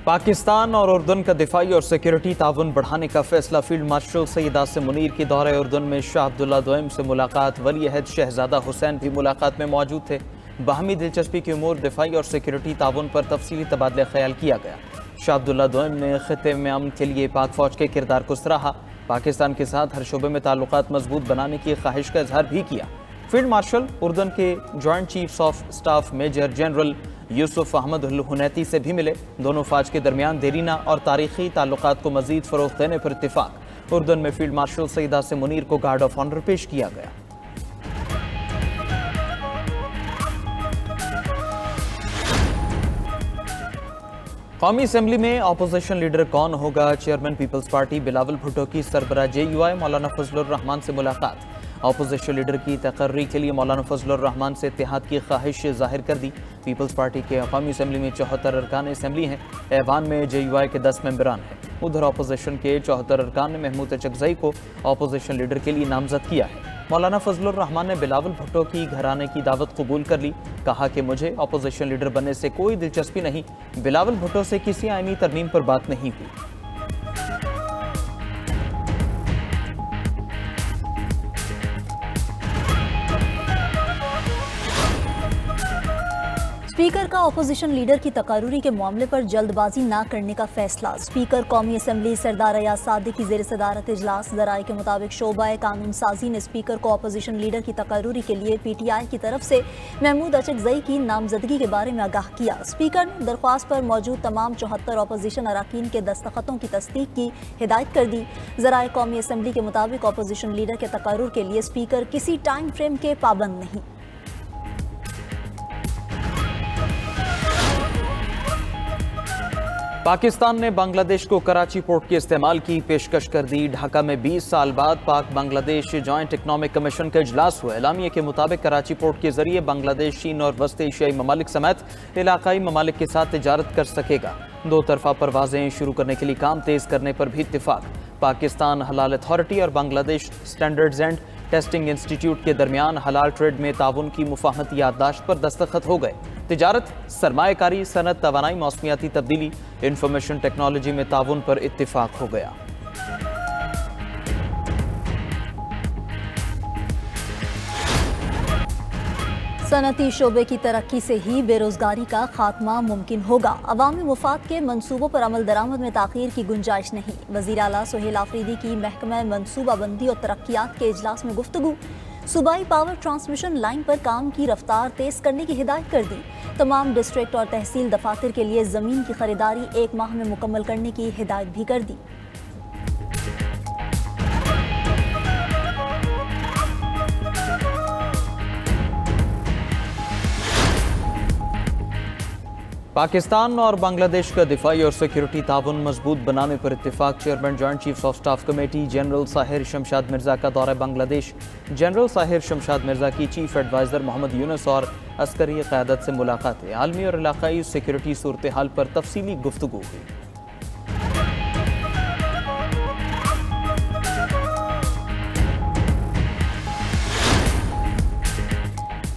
पाकिस्तान और उर्दन का दिफाई और सिक्योरिटी ताउन बढ़ाने का फैसला। फील्ड मार्शल सईद आसिम मुनीर की दौरे उर्दन में शाह अब्दुल्ला दोयम से मुलाकात। वली अहद शहजादा हुसैन भी मुलाकात में मौजूद थे। बाहमी दिलचस्पी की उमूर, दिफाई और सिक्योरिटी ताउन पर तफसीली तबादला ख्याल किया गया। शाह अब्दुल्ला दोयम ने खित्ते में अमन के लिए पाक फौज के किरदार को सराहा। पाकिस्तान के साथ हर शोबे में ताल्लुकात मजबूत बनाने की ख्वाहिश का इजहार भी किया। फील्ड मार्शल उर्दन के joint chiefs of staff major general Yousef Ahmed Al Hunaiti से भी मिले। दोनों फौज के दरमियान देरीना और तारीखी ताल्लुकात को मजीद फरोग़ देने पर इत्तिफाक। उर्दन में फील्ड मार्शल सईद आसिम मुनीर को गार्ड ऑफ ऑनर पेश किया गया। कौमी असम्बली में अपोजिशन लीडर कौन होगा? Chairman people's party Bilawal Bhutto की सरबराह JUI मौलाना फजलुर रहमान से मुलाकात। अपोजिशन लीडर की तकर्री के लिए मौलाना फजलुर रहमान से इत्तेहाद की ख्वाहिश जाहिर कर दी। पीपल्स पार्टी के कौमी असम्बली में 74 अरकान असम्बली हैं। ऐवान में JUI के 10 मेंबरान हैं। उधर अपोजिशन के 74 अरकान ने महमूद अचकजई को अपोजिशन लीडर के लिए नामजद किया है। मौलाना फजलुर रहमान ने बिलावल भुट्टो की घर आने की दावत कबूल कर ली। कहा कि मुझे अपोजिशन लीडर बनने से कोई दिलचस्पी नहीं। बिलावल भुट्टो से किसी आईनी तरमीम पर बात नहीं हुई। स्पीकर का अपोजिशन लीडर की तकारूरी के मामले पर जल्दबाजी न करने का फैसला। स्पीकर कौमी असम्बली सरदार अयाज सादिक की ज़ेर सदारत इजलास। ज़राए के मुताबिक शोबाए कानून साजी ने स्पीकर को अपोजिशन लीडर की तकारूरी के लिए PTI की तरफ से महमूद अचकजई की नामजदगी के बारे में आगाह किया। स्पीकर ने दरख्वास्त पर मौजूद तमाम 74 अपोजिशन अराकीन के दस्तखतों की तस्दीक की हिदायत कर दी। ज़राए कौमी असम्बली के मुताबिक अपोजिशन लीडर के तकारूर के लिए स्पीकर किसी टाइम फ्रेम के पाबंद नहीं। पाकिस्तान ने बांग्लादेश को कराची पोर्ट के इस्तेमाल की पेशकश कर दी। ढाका में 20 साल बाद पाक बांग्लादेश जॉइंट इकनॉमिक कमीशन का इजलास हुआ। एलामिया के मुताबिक कराची पोर्ट के जरिए बांग्लादेश, चीन और वस्त एशियाई ममालिक समेत इलाकाई ममालिक के साथ तिजारत कर सकेगा। दो तरफा परवाजें शुरू करने के लिए काम तेज करने पर भी इत्तेफाक। पाकिस्तान हलाल अथॉरिटी और Bangladesh standards and testing institute के दरमियान हलाल ट्रेड में ताउन की मुफाहमती याददाश्त पर दस्तखत हो गए। तिजारत, सरमायाकारी, सनत, तवानाई, मौसमियाती तब्दीली, इंफॉर्मेशन टेक्नोलॉजी में ताउन पर इत्तिफाक हो गया। सनती शोबे की तरक्की से ही बेरोजगारी का खात्मा मुमकिन होगा। अवामी मुफाद के मनसूबों पर अमल दरामद में ताख़ीर की गुंजाइश नहीं। वज़ीर आला सुहेल आफरीदी की महकमा मनसूबाबंदी और तरक्यात के इजलास में गुफ्तगू। सूबाई पावर ट्रांसमिशन लाइन पर काम की रफ्तार तेज करने की हिदायत कर दी। तमाम डिस्ट्रिक्ट और तहसील दफातर के लिए ज़मीन की खरीदारी 1 माह में मुकम्मल करने की हिदायत भी कर दी। पाकिस्तान और बांग्लादेश का दिफाई और सिक्योरिटी ताउन मजबूत बनाने पर इत्तेफाक। Chairman joint chiefs of staff committee general Sahir Shamshad Mirza का दौरा बांग्लादेश। जनरल साहिर शमशाद मिर्जा की चीफ एडवाइज़र मोहम्मद यूनुस और अस्करी क़यादत से मुलाकातें। आलमी और इलाकाई सिक्योरिटी सूरत हाल पर तफसीली गुफ्तगू हुई।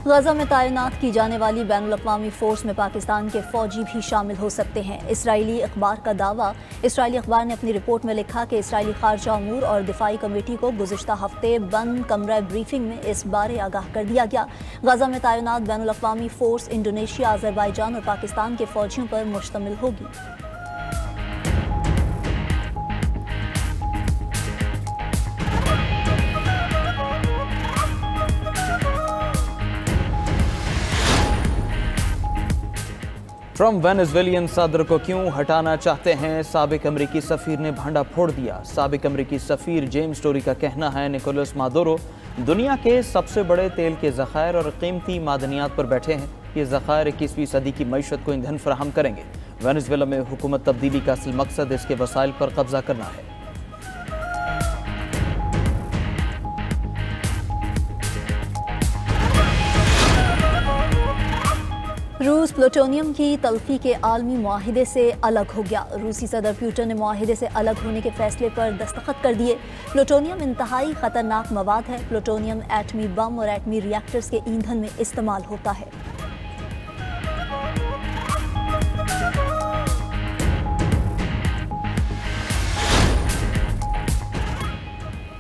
गजा में तैनात की जाने वाली बैनुल-अक़वामी फ़ोर्स में पाकिस्तान के फ़ौजी भी शामिल हो सकते हैं। इसराइली अखबार का दावा। इसराइली अखबार ने अपनी रिपोर्ट में लिखा कि इसराइली खारजा अमूर और दिफाई कमेटी को गुज़िश्ता हफ्ते बंद कमरा ब्रीफिंग में इस बारे आगाह कर दिया गया। गजा में तैनात बैनुल-अक़वामी फ़ोर्स इंडोनेशिया, अज़रबाईजान और पाकिस्तान के फ़ौजियों पर मुश्तमिल होगी। ट्रंप वेनेजुएलियन सदर को क्यों हटाना चाहते हैं? साबिक अमरीकी सफ़ीर ने भांडा फोड़ दिया। साबिक अमरीकी सफ़ीर जेम्स टोरी का कहना है निकोलस मादुरो दुनिया के सबसे बड़े तेल के ज़खायर और कीमती मादनियात पर बैठे हैं। ये ज़खायर 21वीं सदी की मईशत को ईंधन फराहम करेंगे। वेनेजुएला में हुकूमत तब्दीली का असल मकसद इसके वसाइल पर कब्जा करना है। रूस प्लूटोनियम की तल्फी के आलमी मुआहिदे से अलग हो गया। रूसी सदर पुतिन ने मुआहिदे से अलग होने के फैसले पर दस्तखत कर दिए। प्लूटोनियम इंतहाई खतरनाक मवाद है। प्लूटोनियम एटमी बम और एटमी रिएक्टर्स के ईंधन में इस्तेमाल होता है।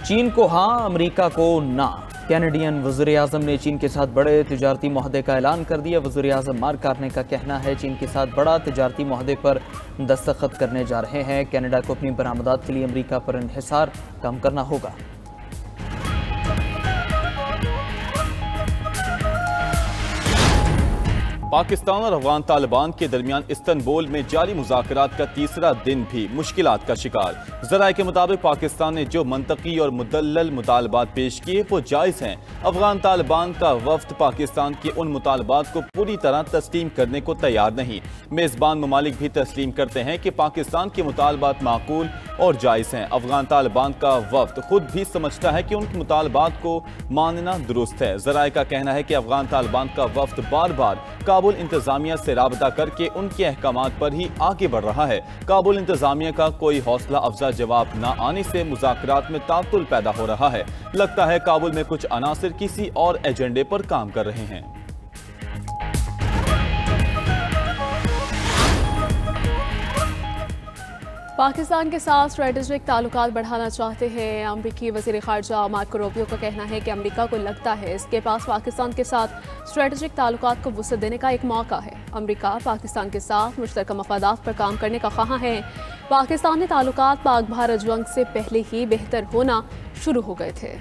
चीन को हाँ, अमेरिका को ना। कैनेडियन वज़ीर-ए-आज़म ने चीन के साथ बड़े तिजारती मुआहदे का ऐलान कर दिया। वज़ीर-ए-आज़म मार्क कार्ने का कहना है चीन के साथ बड़ा तिजारती मुआहदे पर दस्तखत करने जा रहे हैं। कनाडा को अपनी बरामदात के लिए अमेरिका पर इन्हिसार कम करना होगा। पाकिस्तान और अफगान तालिबान के दरमियान इस्तंबुल में जारी मुज़ाकरात का तीसरा दिन भी मुश्किलात का शिकार। ज़राए के मुताबिक पाकिस्तान ने जो मंतकी और मुदल्लल मुतालबात पेश किए वो जायज़ हैं। अफगान तालिबान का वफ्द पाकिस्तान के उन मुतालबात को पूरी तरह तस्लीम करने को तैयार नहीं। मेज़बान ममालिक भी तस्लीम करते हैं कि पाकिस्तान के मुतालबात माकूल और जायज़ हैं। अफगान तालिबान का वफ्द खुद भी समझता है कि उनके मुतालबात को मानना दुरुस्त है। ज़राए का कहना है कि अफगान तालिबान का वफ्द बार बार काबुल इंतजामिया से राबता करके उनके अहकामात पर ही आगे बढ़ रहा है। काबुल इंतजामिया का कोई हौसला अफजा जवाब न आने से मुज़ाकरात में तातुल पैदा हो रहा है। लगता है काबुल में कुछ अनासिर किसी और एजेंडे पर काम कर रहे हैं। पाकिस्तान के साथ स्ट्रेटेजिक ताल्लुकात बढ़ाना चाहते हैं। अमरीकी वज़ीर ख़ारजा मार्को रूबियो का कहना है कि अमरीका को लगता है इसके पास पाकिस्तान के साथ स्ट्रेटेजिक ताल्लुकात को वुसअत देने का एक मौका है। अमरीका पाकिस्तान के साथ मुश्तरका मफादात पर काम करने का ख़्वाह है। पाकिस्तानी ताल्लुकात पाक भारत जंग से पहले ही बेहतर होना शुरू हो गए थे।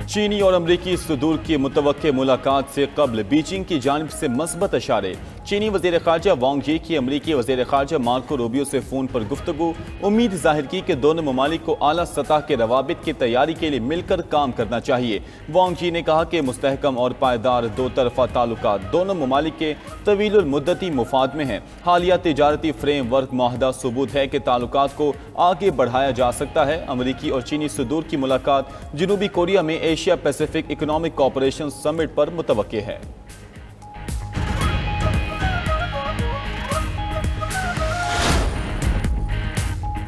चीनी और अमरीकी सदूर की मुतवक्के मुलाकात से कबल बीजिंग की जानिब से मस्बत इशारे। चीनी वज़ीर ख़ारजा वांग यी की अमरीकी वज़ीर ख़ारजा मार्को रूबियो से फ़ोन पर गुफ्तगू। उम्मीद जाहिर की कि दोनों ममालिक को आला सतह के रवाबित की तैयारी के लिए मिलकर काम करना चाहिए। वांग यी ने कहा कि मुस्तहकम और पायदार दो तरफा ताल्लुकात दोनों ममालिक के तवील मुद्दती मुफाद में हैं। हालिया तिजारती फ्रेम वर्क मुआहदा सबूत है कि ताल्लुकात को आगे बढ़ाया जा सकता है। अमरीकी और चीनी सदूर की मुलाकात जनूबी कोरिया में Asia Pacific economic cooperation summit पर मुतवक्के है।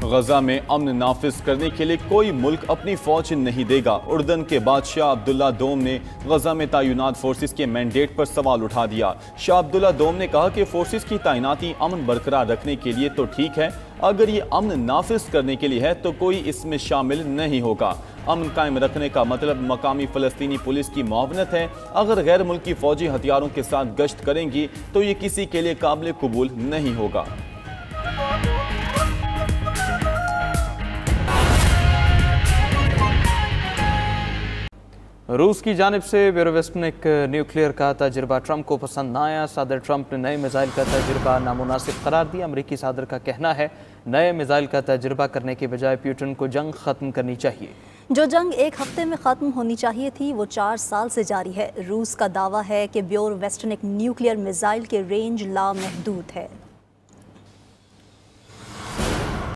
गजा में अमन नाफिज करने के लिए कोई मुल्क अपनी फौज नहीं देगा। उर्दन के बादशाह अब्दुल्ला दोम ने गजा में तैनात फोर्सेस के मैंडेट पर सवाल उठा दिया। शाह अब्दुल्ला दोम ने कहा कि फोर्सेस की तैनाती अमन बरकरार रखने के लिए तो ठीक है, अगर ये अमन नाफिज करने के लिए है तो कोई इसमें शामिल नहीं होगा। अमन कायम रखने का मतलब मकामी फ़लस्तीनी पुलिस की मुआवनत है। अगर गैर मुल्की फौजी हथियारों के साथ गश्त करेंगी तो ये किसी के लिए काबिल कबूल नहीं होगा। रूस की जानिब से बेरोवेस्टनिक न्यूक्लियर का तजुर्बा ट्रंप को पसंद न आया। सदर ट्रंप ने नए मिसाइल का तजुर्बा नामुनासिब करार दिया। अमरीकी सदर का कहना है नए मिसाइल का तजुर्बा करने के बजाय पुतिन को जंग ख़त्म करनी चाहिए। जो जंग एक हफ्ते में ख़त्म होनी चाहिए थी वो 4 साल से जारी है। रूस का दावा है कि बेरोवेस्टनिक न्यूक्लियर मिसाइल के रेंज लामहदूद है।